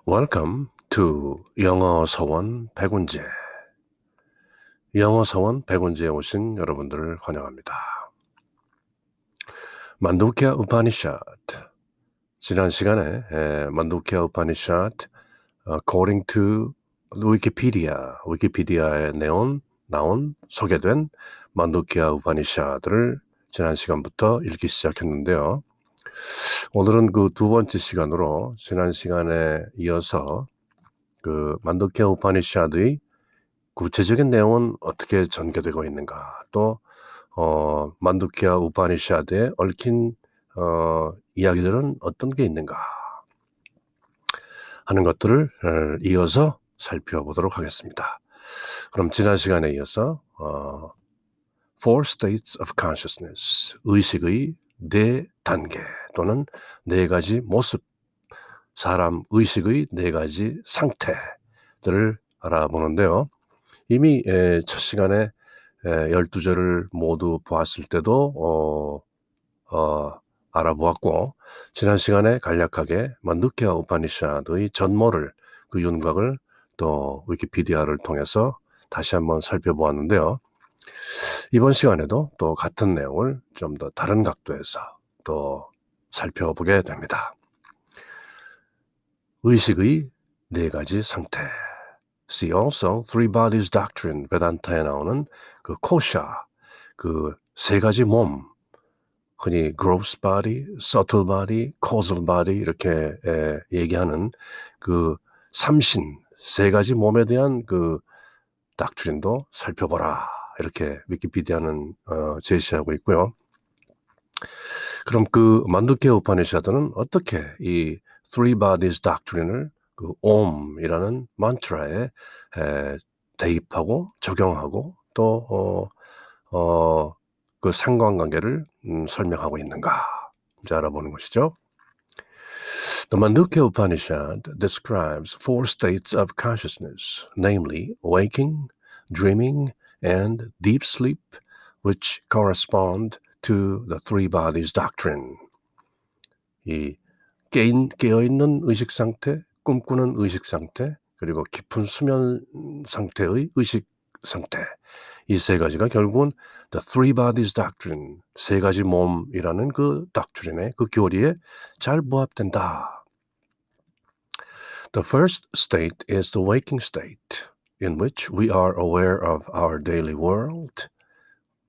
Welcome to 영어 서원 백운재. 영어 서원 백운재에 오신 여러분들을 환영합니다. 만두키아 우파니샤드. 지난 시간에 만두키아 우파니샤드 according to 위키피디아에 나온 소개된 만두키아 우파니샤드를 지난 시간부터 읽기 시작했는데요. 오늘은 그 두 번째 시간으로 지난 시간에 이어서 그 만두키아 우파니샤드의 구체적인 내용은 어떻게 전개되고 있는가, 또 만두키아 우파니샤드에 얽힌 이야기들은 어떤 게 있는가 하는 것들을 이어서 살펴보도록 하겠습니다. 그럼 지난 시간에 이어서 Four States of Consciousness, 의식의 네 단계 또는 네 가지 모습, 사람 의식의 네 가지 상태들을 알아보는데요. 이미 첫 시간에 12절을 모두 보았을 때도 알아보았고, 지난 시간에 간략하게 만두키아 우파니샤드의 전모를, 그 윤곽을 또 위키피디아를 통해서 다시 한번 살펴보았는데요. 이번 시간에도 또 같은 내용을 좀 더 다른 각도에서 또 살펴보게 됩니다. 의식의 네 가지 상태. See also Three Bodies Doctrine, 베단타에 나오는 그 코샤, 그 세 가지 몸, 흔히 gross body, subtle body, causal body 이렇게 얘기하는 그 삼신, 세 가지 몸에 대한 그 doctrine도 살펴보라, 이렇게 위키피디아는 제시하고 있고요. 그럼 그 만두케 우파니샤드는 어떻게 이 Three Bodies Doctrine을 그 옴이라는 만트라에 대입하고 적용하고 또 그 상관관계를 설명하고 있는가, 이제 알아보는 것이죠. The Mandukya Upanishad describes four states of consciousness, namely waking, dreaming, and deep sleep, which correspond to the three bodies doctrine. 이 깨어있는 의식 상태, 꿈꾸는 의식 상태, 그리고 깊은 수면 상태의 의식 상태, 이 세 가지가 결국은 The Three Bodies Doctrine, 세 가지 몸이라는 그 doctrine의 그 교리에 잘 부합된다. The first state is the waking state, in which we are aware of our daily world.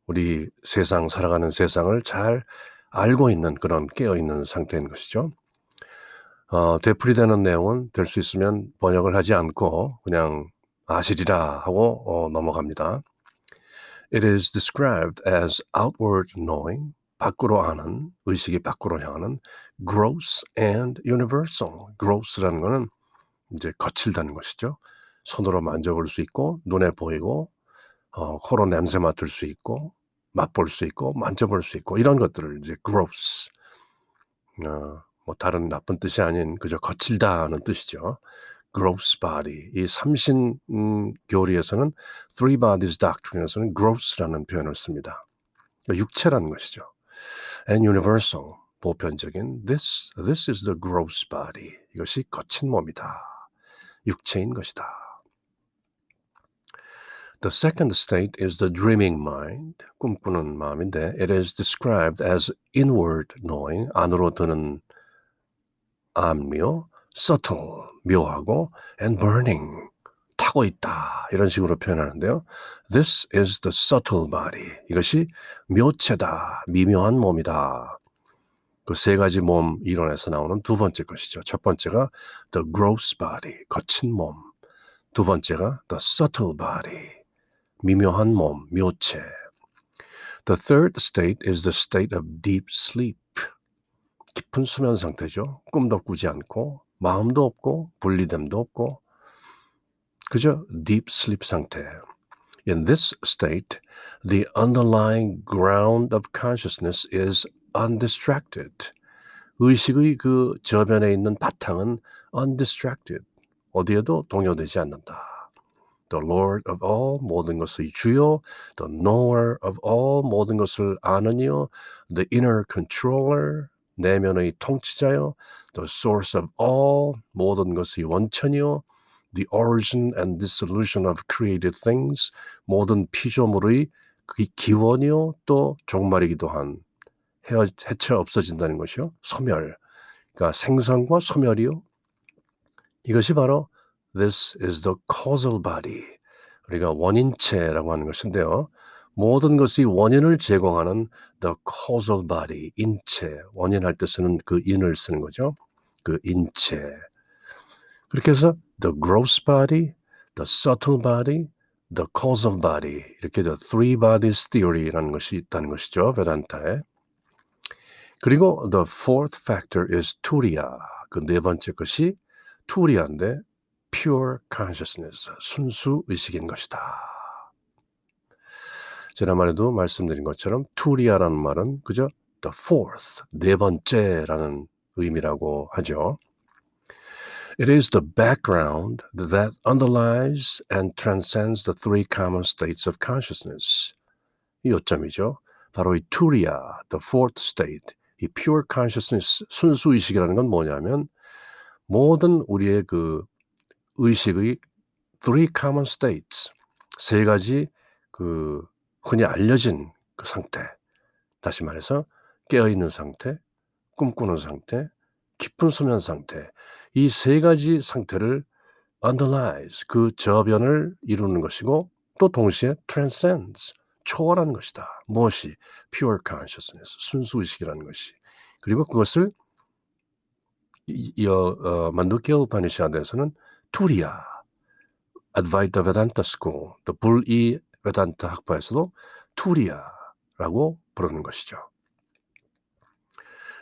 우리 세상, 살아가는 세상을 잘 알고 있는 그런 깨어있는 상태인 것이죠. 되풀이되는 내용은 될 수 있으면 번역을 하지 않고 그냥 아시리라 하고 넘어갑니다. It is described as outward knowing, 밖으로 아는, 의식이 밖으로 향하는 gross and universal. gross라는 거는 이제 거칠다는 것이죠. 손으로 만져볼 수 있고, 눈에 보이고, 코로 냄새 맡을 수 있고, 맛볼 수 있고, 만져볼 수 있고, 이런 것들을 이제 gross, 뭐 다른 나쁜 뜻이 아닌 그저 거칠다는 뜻이죠. gross body. 이 삼신 교리에서는 three bodies doctrine에서는 gross라는 표현을 씁니다. 그러니까 육체라는 것이죠. And universal, 보편적인 this is the gross body. 이것이 거친 몸이다, 육체인 것이다. The second state is the dreaming mind, 꿈꾸는 마음인데 it is described as inward knowing, 안으로 드는 암묘, subtle, 묘하고, and burning, 타고 있다, 이런 식으로 표현하는데요. This is the subtle body. 이것이 묘체다, 미묘한 몸이다. 그 세 가지 몸 이론에서 나오는 두 번째 것이죠. 첫 번째가 the gross body, 거친 몸. 두 번째가 the subtle body, 미묘한 몸, 묘체. The third state is the state of deep sleep. 깊은 수면 상태죠. 꿈도 꾸지 않고 마음도 없고 분리됨도 없고 그저 deep sleep 상태. In this state, the underlying ground of consciousness is undistracted. 의식의 그 저변에 있는 바탕은 undistracted, 어디에도 동요되지 않는다. The Lord of all, 모든 것의 주요, the knower of all, 모든 것을 아는 이요, the inner controller, 내면의 통치자요, the source of all, 모든 것의 원천이요, the origin and dissolution of created things, 모든 피조물의 그 기원이요, 또 종말이기도 한 해체 없어진다는 것이요, 소멸, 그러니까 생성과 소멸이요. 이것이 바로 this is the causal body, 우리가 원인체라고 하는 것인데요. 모든 것이 원인을 제공하는 the causal body, 인체, 원인할 때 쓰는 그 인을 쓰는 거죠. 그 인체. 그렇게 해서 the gross body, the subtle body, the causal body, 이렇게 the three bodies theory라는 것이 있다는 것이죠. 베단타에. 그리고 the fourth factor is turiya. 그 네 번째 것이 turiya인데 pure consciousness, 순수 의식인 것이다. 지난번에도 말씀드린 것처럼 turiya라는 말은 그저 the fourth, 네 번째라는 의미라고 하죠. It is the background that underlies and transcends the three common states of consciousness. 이 요점이죠. 바로 이 turiya, the fourth state, 이 pure consciousness, 순수 의식이라는 건 뭐냐면 모든 우리의 그 의식의 three common states, 세 가지 그 흔히 알려진 그 상태, 다시 말해서 깨어있는 상태, 꿈꾸는 상태, 깊은 수면 상태, 이 세 가지 상태를 underlies, 그 저변을 이루는 것이고 또 동시에 transcends, 초월하는 것이다. 무엇이? pure consciousness, 순수의식이라는 것이. 그리고 그것을 만두키아 우파니샤드에서는 투리야, Advaita Vedanta School, 또 불이 베단타 학파에서도 투리야라고 부르는 것이죠.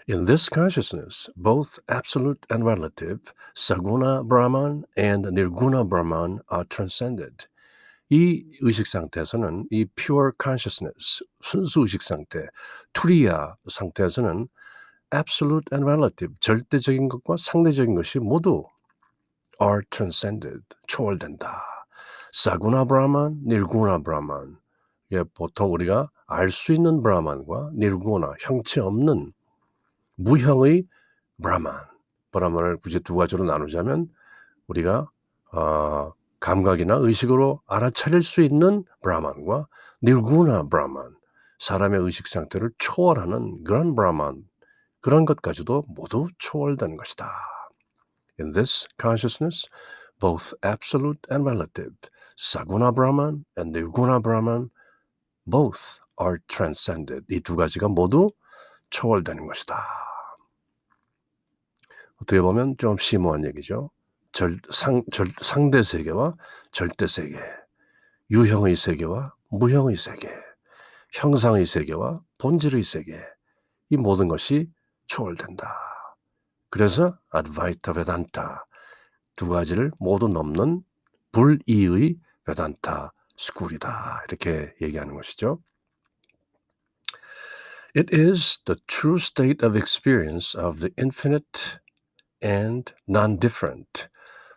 In this consciousness, both absolute and relative, Saguna Brahman and Nirguna Brahman are transcended. 이 의식 상태에서는 이 pure consciousness, 순수 의식 상태, 투리야 상태에서는 absolute and relative, 절대적인 것과 상대적인 것이 모두 are transcended, 초월된다. 사구나 브라만, 닐구나 브라만. 이게 보통 우리가 알 수 있는 브라만과 닐구나, 형체 없는 무형의 브라만. 브라만을 굳이 두 가지로 나누자면 우리가 감각이나 의식으로 알아차릴 수 있는 브라만과 닐구나 브라만, 사람의 의식 상태를 초월하는 그런 브라만, 그런 것까지도 모두 초월되는 것이다. In this consciousness, both absolute and relative, Saguna Brahman and Nirguna Brahman, both are transcended. 이 두 가지가 모두 초월되는 것이다. 어떻게 보면 좀 심오한 얘기죠. 상대 세계와 절대 세계, 유형의 세계와 무형의 세계, 형상의 세계와 본질의 세계, 이 모든 것이 초월된다. 그래서 Advaita Vedanta, 두 가지를 모두 넘는 불이의 베단타 스쿨이다. 이렇게 얘기하는 것이죠. It is the true state of experience of the infinite and non-different,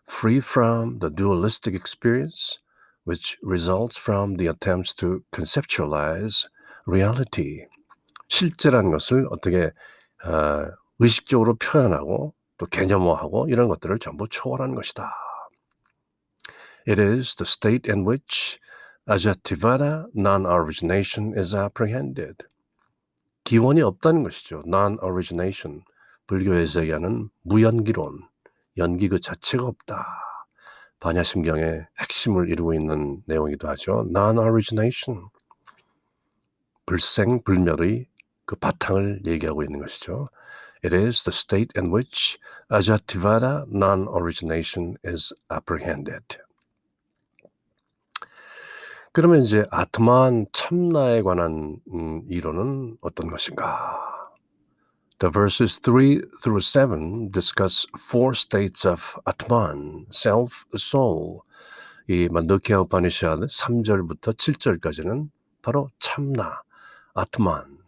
free from the dualistic experience, which results from the attempts to conceptualize reality. 실제라는 것을 어떻게 의식적으로 표현하고 또 개념화하고 이런 것들을 전부 초월하는 것이다. It is the state in which Ajativada non-origination is apprehended. 기원이 없다는 것이죠. non-origination. 불교에서 얘기하는 무연기론. 연기 그 자체가 없다. 반야심경의 핵심을 이루고 있는 내용이기도 하죠. non-origination. 불생불멸의 그 바탕을 얘기하고 있는 것이죠. It is the state in which Ajativada non-origination is apprehended. 그러면 이제 아트만 참나에 관한 이론은 어떤 것인가? The verses 3 through 7 discuss four states of Atman, self, soul. 이 만도키아 우파니샤드 3절부터 7절까지는 바로 참나, 아트만,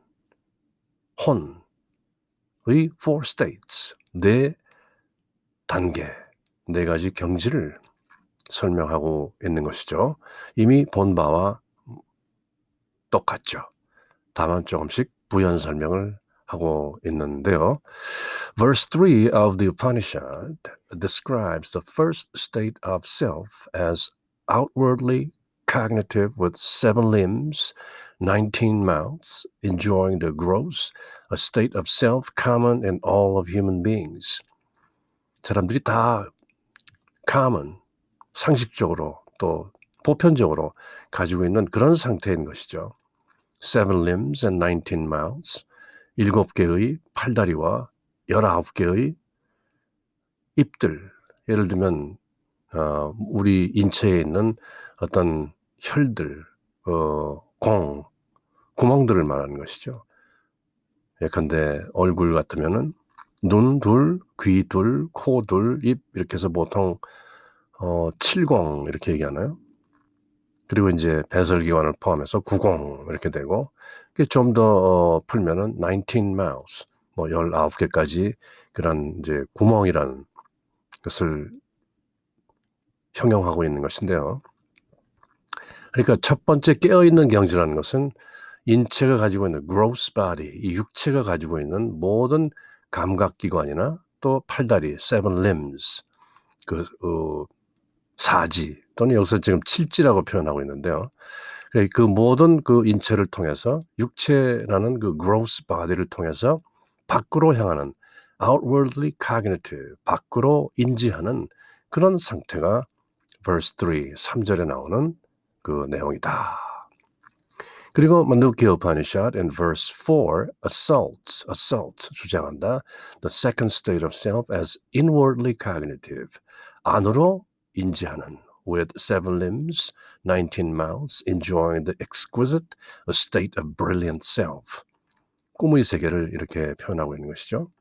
혼의 four states, 네 단계, 네 가지 경지를 설명하고 있는 것이죠. 이미 본 바와 똑같죠. 다만 조금씩 부연 설명을 하고 있는데요. Verse 3 of the Upanishad describes the first state of self as outwardly cognitive with 7 limbs, 19 mouths, enjoying the gross, a state of self common in all of human beings. 사람들이 다 common, 상식적으로 또 보편적으로 가지고 있는 그런 상태인 것이죠. 7 limbs and 19 mouths, 7개의 팔다리와 19개의 입들. 예를 들면 우리 인체에 있는 어떤 혈들, 구멍들을 말하는 것이죠. 예컨대 얼굴 같으면은 눈 둘, 귀 둘, 코 둘, 입 이렇게 해서 보통 7공 이렇게 얘기하나요? 그리고 인제 배설기관을 포함해서 9공 이렇게 되고 이게 좀 더 풀면은 19 mouths 19개까지 그런 이제 구멍이라는 것을 형용하고 있는 것인데요. 그러니까 첫 번째 깨어있는 경지라는 것은 인체가 가지고 있는 gross body, 이 육체가 가지고 있는 모든 감각기관이나 또 팔다리, 7 limbs, 사지 또는 여기서 지금 칠지라고 표현하고 있는데요. 그 모든 그 인체를 통해서 육체라는 그 gross body를 통해서 밖으로 향하는 outwardly cognitive, 밖으로 인지하는 그런 상태가 verse 3절에 나오는 그 내용이다. 그리고 만두키아 우파니샷 in verse 4 assault 주장한다. The second state of self as inwardly cognitive, 안으로 인지하는 with 7 limbs, 19 mouths, enjoying the exquisite a state of brilliant self. 꿈의 세계를 이렇게 표현하고 있는 것이죠.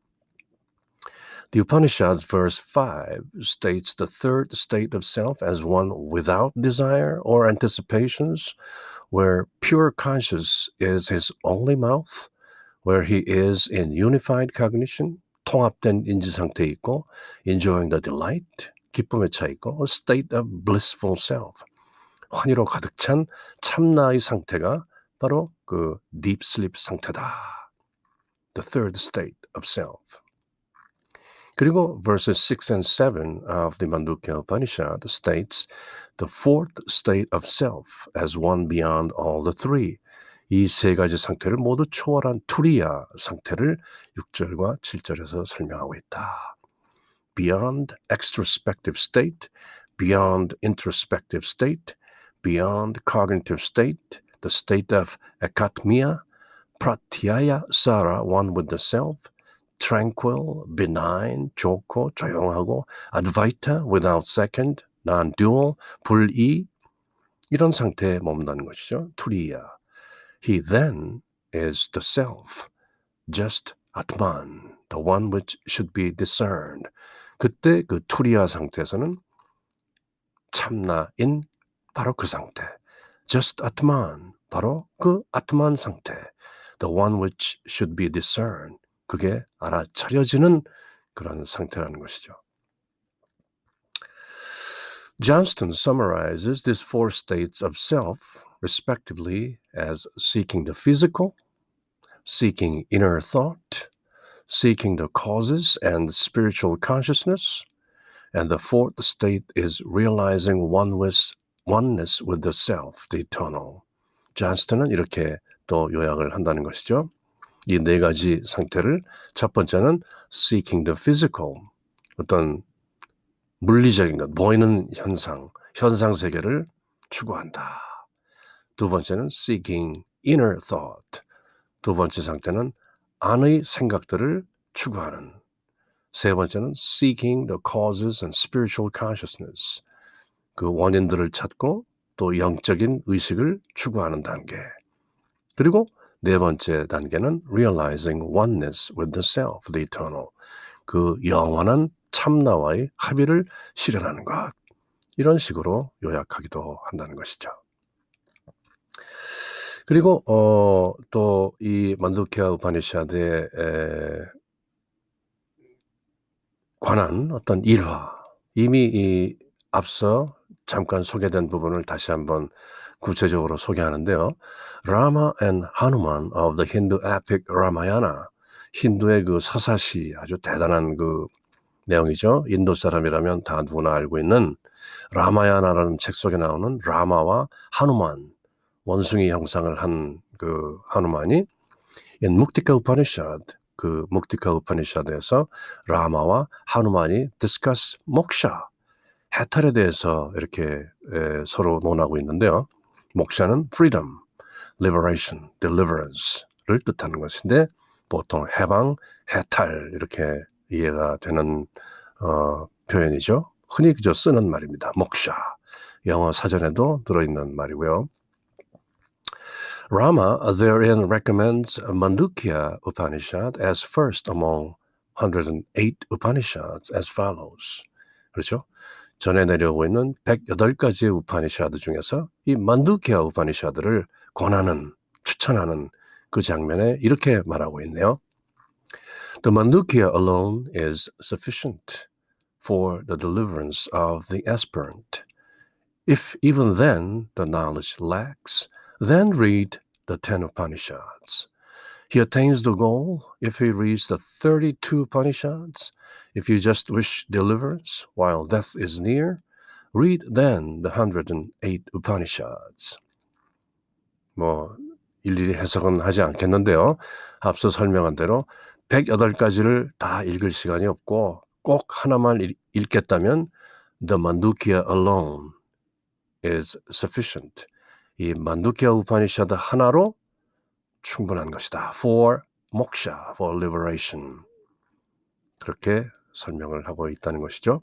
The Upanishads verse 5 states the third state of self as one without desire or anticipations, where pure conscious is his only mouth, where he is in unified cognition, 통합된 인지 상태에 있고, enjoying the delight, 기쁨에 차 있고, a state of blissful self, 환희로 가득 찬 참나의 상태가 바로 그 deep sleep 상태다. The third state of self. 그리고 verses 6 and 7 of the Mandukya Upanishad states the fourth state of self as one beyond all the three. 이 세 가지 상태를 모두 초월한 투리야 상태를 6절과 7절에서 설명하고 있다. Beyond extrospective state, beyond introspective state, beyond cognitive state, the state of ekatmia, pratyaya sara, one with the self, tranquil, benign, 좋고, 조용하고, advaita, without second, non-dual, 불이, 이런 상태에 머문다는 것이죠. 투리야. He then is the self, just Atman, the one which should be discerned. 그때 그 투리야 상태에서는 참나인 바로 그 상태. just Atman, 바로 그 아트만 상태. the one which should be discerned. 그게 알아차려지는 그런 상태라는 것이죠. Johnston summarizes these four states of self, respectively, as seeking the physical, seeking inner thought, seeking the causes and spiritual consciousness, and the fourth state is realizing oneness with the self, the eternal. Johnston은 이렇게 또 요약을 한다는 것이죠. 이 네 가지 상태를 첫 번째는 seeking the physical, 어떤 물리적인 것, 보이는 현상 세계를 추구한다. 두 번째는 seeking inner thought, 두 번째 상태는 안의 생각들을 추구하는. 세 번째는 seeking the causes and spiritual consciousness, 그 원인들을 찾고 또 영적인 의식을 추구하는 단계. 그리고 네 번째 단계는 realizing oneness with the self, the eternal, 그 영원한 참나와의 합의를 실현하는 것. 이런 식으로 요약하기도 한다는 것이죠. 그리고 또 이 만두키아 우파니샤드에 관한 어떤 일화, 이미 이 앞서 잠깐 소개된 부분을 다시 한번 구체적으로 소개하는데요. Rama and Hanuman of the Hindu epic Ramayana, 힌두의 그 서사시 아주 대단한 그 내용이죠. 인도 사람이라면 다 누구나 알고 있는 라마야나라는 책 속에 나오는 라마와 하누만, 원숭이 형상을 한 그 하누만이 in 묵디카 우파니샤드, 그 묵디카 우파니샤드에서 라마와 하누만이 discuss 모ksha, 해탈에 대해서 이렇게 서로 논하고 있는데요. 목샤는 freedom, liberation, deliverance를 뜻하는 것인데 보통 해방, 해탈 이렇게 이해가 되는 표현이죠. 흔히 그저 쓰는 말입니다. 목샤. 영어 사전에도 들어있는 말이고요. Rama therein recommends Mandukya Upanishad as first among 108 Upanishads as follows. 그렇죠? 전해 내려오고 있는 108가지의 우파니샤드 중에서 이 만두키아 우파니샤드를 권하는, 추천하는 그 장면에 이렇게 말하고 있네요. The Mandukya alone is sufficient for the deliverance of the aspirant. If even then the knowledge lacks, then read the 10 Upanishads. He attains the goal if he reads the 32 Upanishads. If you just wish deliverance while death is near, read then the 108 Upanishads. 뭐 일일이 해석은 하지 않겠는데요. 앞서 설명한 대로 108가지를 다 읽을 시간이 없고 꼭 하나만 읽겠다면 The Mandukya alone is sufficient. 이 만두키아 우파니샤드 하나로 충분한 것이다. For moksha, for liberation. 그렇게 설명을 하고 있다는 것이죠.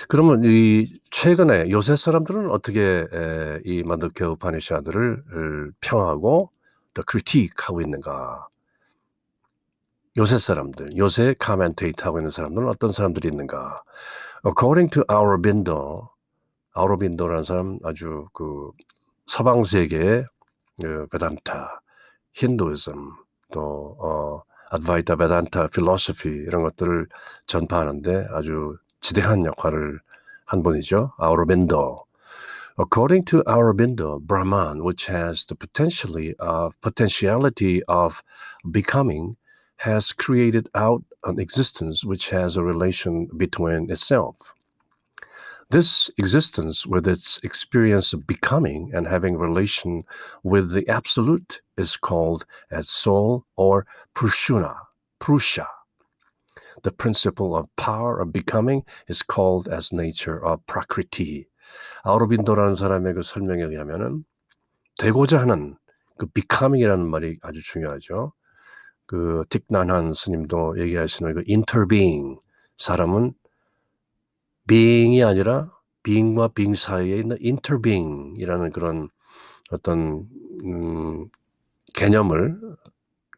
그러면 이 최근에 요새 사람들은 어떻게 이 만두키아 우파니샤드를 평하고 또 크리틱하고 있는가? 요새 사람들, 요새 카멘테이트하고 있는 사람들은 어떤 사람들이 있는가? According to Aurobindo, 아우로빈도라는 사람 아주 그 서방 세계의 그 베단타, 힌두이즘, 또 아드바이타 베단타 필로소피 이런 것들을 전파하는데 아주 지대한 역할을 한 분이죠. 아우로빈도. According to Aurobindo, Brahman, which has the potentiality of becoming, has created out an existence which has a relation between itself. This existence, with its experience of becoming and having relation with the absolute, is called as soul or Purusha. The principle of power of becoming is called as nature of Prakriti. 아우로빈도라는 사람의 그 설명에 의하면은 되고자 하는 그 becoming이라는 말이 아주 중요하죠. 그 틱난한 스님도 얘기하시는 그 interbeing, 사람은 being이 아니라 being과 being 사이에 있는 interbeing이라는 그런 어떤 개념을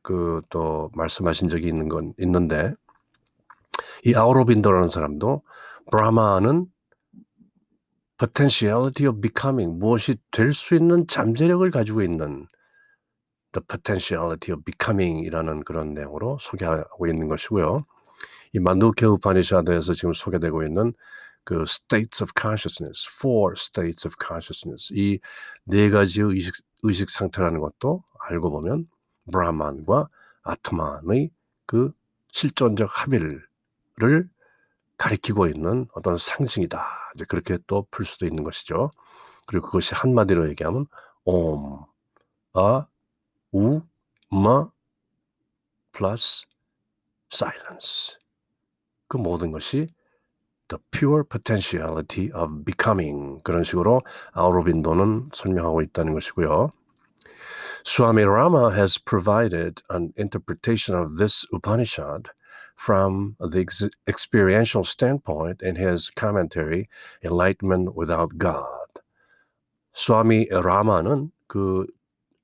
그 또 말씀하신 적이 있는데 이 아우로빈도라는 사람도 브라마는 potentiality of becoming, 무엇이 될 수 있는 잠재력을 가지고 있는 the potentiality of becoming이라는 그런 내용으로 소개하고 있는 것이고요. 이 만두케 우파니샤드에서 지금 소개되고 있는 그 states of consciousness, four states of consciousness, 이 네 가지의 의식 상태라는 것도 알고 보면 브라만과 아트만의 그 실존적 합일을 가리키고 있는 어떤 상징이다. 이제 그렇게 또 풀 수도 있는 것이죠. 그리고 그것이 한마디로 얘기하면 옴, 아, 우, 마 플러스 silence. 그 모든 것이 the pure potentiality of becoming, 그런 식으로 아우로빈도는 설명하고 있다는 것이고요. Swami Rama has provided an interpretation of this Upanishad from the experiential standpoint in his commentary Enlightenment Without God. 스와미 라마는 그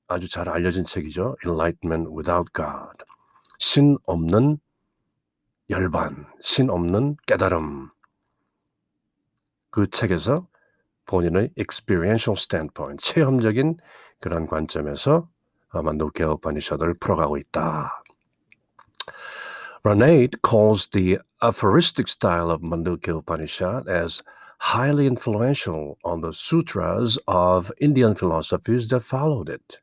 아주 잘 알려진 책이죠. Enlightenment Without God. 신 없는 열반, 신 없는 깨달음. 그 책에서 본인의 experiential standpoint, 체험적인 그런 관점에서 만두케 우파니샤드를 풀어가고 있다. Ranade calls the aphoristic style of Mandukya Upanishad as highly influential on the sutras of Indian philosophies that followed it.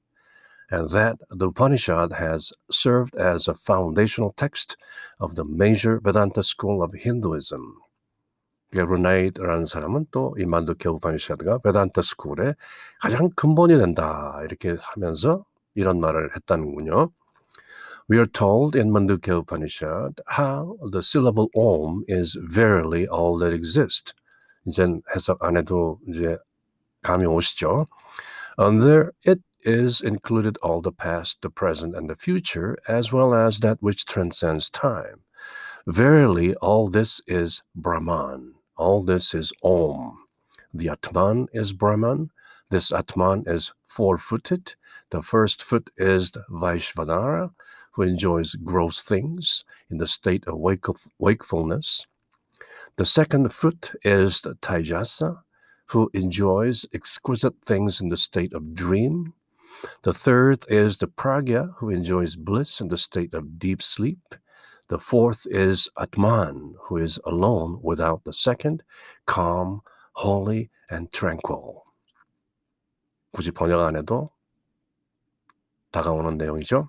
and that the Upanishad has served as a foundational text of the major Vedanta school of Hinduism. 르네이드라는 사람은 또 이 만두케 우파니샤드가 베단타 스쿨의 가장 근본이 된다 이렇게 하면서 이런 말을 했다는군요. We are told in Mandukya Upanishad how the syllable Om is verily all that exists. 이젠 해석 안 해도 이제 감이 오시죠. Under it is included all the past, the present, and the future, as well as that which transcends time. Verily, all this is Brahman. All this is Om. The Atman is Brahman. This Atman is four-footed. The first foot is the Vaishvanara, who enjoys gross things in the state of wakefulness. The second foot is the Taijasa, who enjoys exquisite things in the state of dream. The third is the Pragya, who enjoys bliss in the state of deep sleep. The fourth is Atman, who is alone without the second, calm, holy, and tranquil. 굳이 번역 안 해도 다가오는 내용이죠.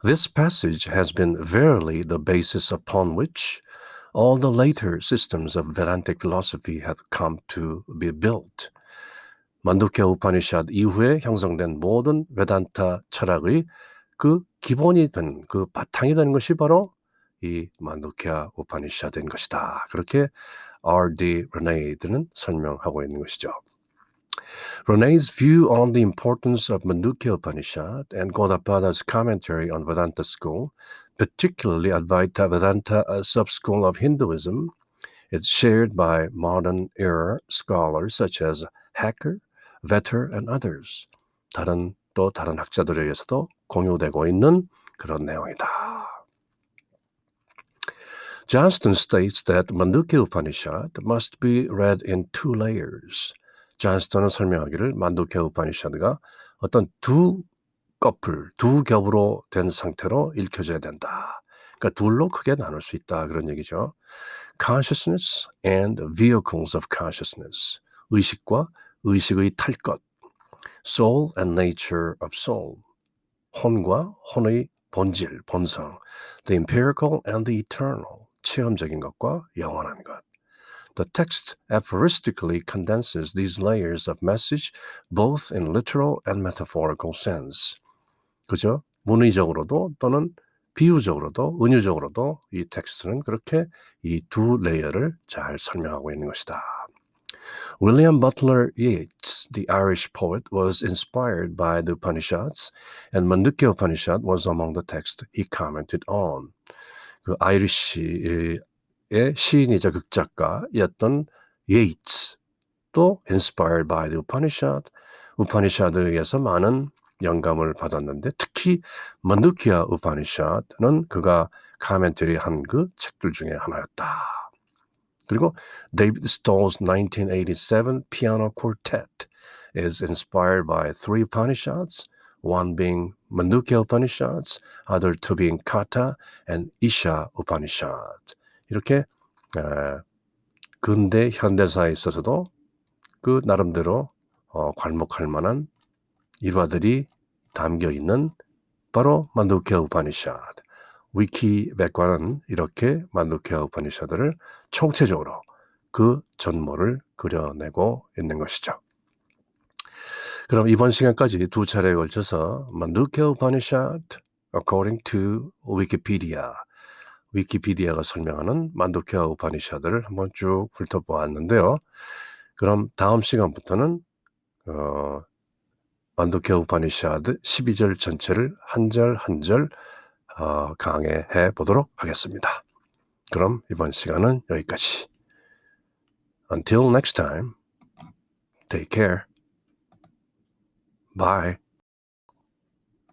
This passage has been verily the basis upon which all the later systems of Vedantic philosophy have come to be built. 만두케 우파니샤드 이후에 형성된 모든 베단타 철학의 그 기본이 된, 그 바탕이 되는 것이 바로 이 만두케 우파니샤드인 것이다. 그렇게 R.D. Renade는 설명하고 있는 것이죠. Renade's view on the importance of Mandukya Upanishad and Gaudapada's commentary on Vedanta school, particularly Advaita Vedanta, a sub-school of Hinduism, is shared by modern-era scholars such as Hacker, Vetter, and others. 다른 학자들에 의해서도 공유되고 있는 그런 내용이다. Johnston states that Mandukya Upanishad must be read in two layers. Johnston은 설명하기를 만두케 우파니샤드가 어떤 두 겹으로 된 상태로 읽혀져야 된다. 그러니까 둘로 크게 나눌 수 있다 그런 얘기죠. Consciousness and vehicles of consciousness. 의식과 의식의 탈 것. Soul and nature of soul. 혼과 혼의 본질, 본성. The empirical and the eternal. 체험적인 것과 영원한 것. The text aphoristically condenses these layers of message both in literal and metaphorical sense. 그죠? 문의적으로도 또는 비유적으로도 은유적으로도 이 텍스트는 그렇게 이 두 레이어를 잘 설명하고 있는 것이다. William Butler Yeats, the Irish poet, was inspired by the Upanishads, and Mandukya Upanishad was among the texts he commented on. 그 아이리시의 시인이자 극작가였던 예이츠도 inspired by the Upanishad, 우파니샤드에 의해서 많은 영감을 받았는데 특히 만두키아 우파니샤드는 그가 카멘터리 한 그 책들 중에 하나였다. 그리고 David Stoll's 1987 piano quartet is inspired by three Upanishads, one being Mandukya Upanishads, other two being Katha and Isha Upanishad. 이렇게 근대 현대사에 있어서도 그 나름대로 괄목할 만한 일화들이 담겨 있는 바로 만두케 우파니샤드. 위키백과는 이렇게 만두케 우파니샤드를 총체적으로 그 전모를 그려내고 있는 것이죠. 그럼 이번 시간까지 두 차례에 걸쳐서 만두케 우파니샤드 according to Wikipedia, 위키피디아가 설명하는 만두케 우파니샤드를 한번 쭉 훑어보았는데요. 그럼 다음 시간부터는 만두케 우파니샤드 12절 전체를 한 절 한 절 강해해 보도록 하겠습니다. 그럼 이번 시간은 여기까지. Until next time, take care. Bye.